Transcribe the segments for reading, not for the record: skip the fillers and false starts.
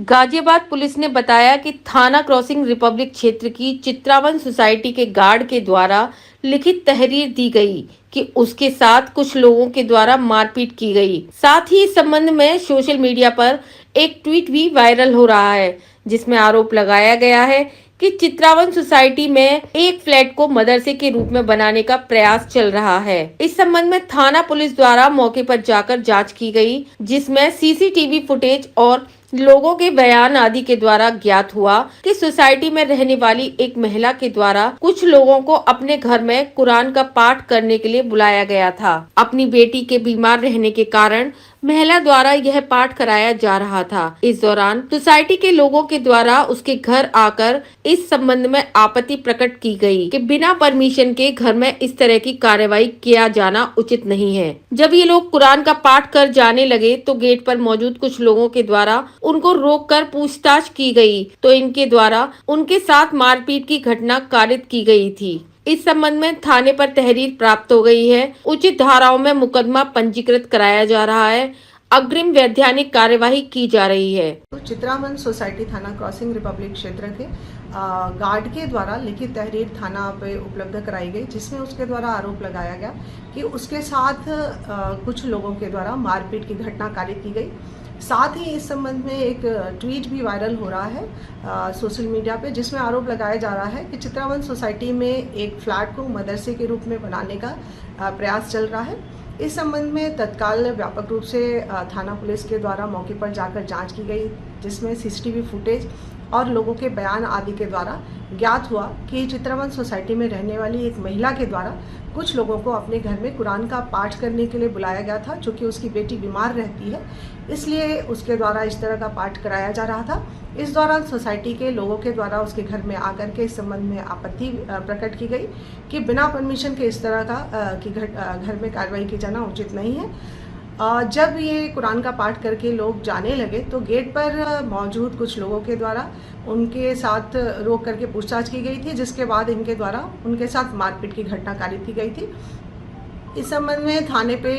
Ghaziabad police ने बताया कि थाना क्रॉसिंग रिपब्लिक क्षेत्र की चित्रावन सोसाइटी के गार्ड के द्वारा लिखित तहरीर दी गई कि उसके साथ कुछ लोगों के द्वारा मारपीट की गई। साथ ही इस संबंध में सोशल मीडिया पर एक ट्वीट भी वायरल हो रहा है, जिसमें आरोप लगाया गया है कि चित्रावन सोसाइटी में एक फ्लैट को मदरसे के रूप में बनाने का प्रयास चल रहा है। इस संबंध में थाना पुलिस द्वारा मौके पर जाकर जांच की गई, जिसमें सीसीटीवी फुटेज और लोगों के बयान आदि के द्वारा ज्ञात हुआ कि सोसाइटी में रहने वाली एक महिला के द्वारा कुछ लोगों को अपने घर में कुरान का पाठ करने के लिए बुलाया गया था। अपनी बेटी के बीमार रहने के कारण महिला द्वारा यह पाठ कराया जा रहा था। इस दौरान सोसाइटी के लोगों के द्वारा उसके घर आकर इस संबंध में आपत्ति प्रकट की गई कि बिना परमिशन के घर में इस तरह की कार्रवाई किया जाना उचित नहीं है। जब ये लोग कुरान का पाठ कर जाने लगे तो गेट पर मौजूद कुछ लोगों के द्वारा उनको रोककर पूछताछ की गई तो इनके द्वारा उनके साथ मारपीट की घटना कारित की गई थी। इस संबंध में थाने पर तहरीर प्राप्त हो गई है। उचित धाराओं में मुकदमा पंजीकृत कराया जा रहा है। अग्रिम वैधानिक कार्यवाही की जा रही है। तो चित्रावन सोसाइटी थाना क्रॉसिंग रिपब्लिक क्षेत्र के गार्ड के द्वारा लिखित तहरीर थाना पे उपलब्ध कराई गई, जिसमें उसके द्वारा आरोप लगाया गया कि उसके साथ कुछ लोगों के द्वारा मारपीट की घटना कारित की गई। साथ ही इस संबंध में एक ट्वीट भी वायरल हो रहा है सोशल मीडिया पे, जिसमें आरोप लगाया जा रहा है कि चित्रावन सोसाइटी में एक फ्लैट को मदरसे के रूप में बनाने का प्रयास चल रहा है। इस संबंध में तत्काल व्यापक रूप से थाना पुलिस के द्वारा मौके पर जाकर जांच की गई, जिसमें सीसीटीवी फुटेज और लोगों के बयान आदि के द्वारा ज्ञात हुआ कि चित्रावन सोसाइटी में रहने वाली एक महिला के द्वारा कुछ लोगों को अपने घर में कुरान का पाठ करने के लिए बुलाया गया था, चूँकि उसकी बेटी बीमार रहती है, इसलिए उसके द्वारा इस तरह का पाठ कराया जा रहा था। इस दौरान सोसाइटी के लोगों के द्वारा उसके घर में आकर के इस संबंध में आपत्ति प्रकट की गई कि बिना परमिशन के इस तरह का कि घर में कार्रवाई की जाना उचित नहीं है। जब ये कुरान का पाठ करके लोग जाने लगे तो गेट पर मौजूद कुछ लोगों के द्वारा उनके साथ रोक करके पूछताछ की गई थी, जिसके बाद इनके द्वारा उनके साथ मारपीट की घटना कारित की गई थी। इस संबंध में थाने पे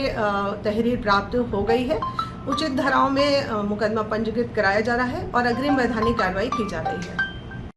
तहरीर प्राप्त हो गई है। उचित धाराओं में मुकदमा पंजीकृत कराया जा रहा है और अग्रिम वैधानिक कार्रवाई की जा रही है।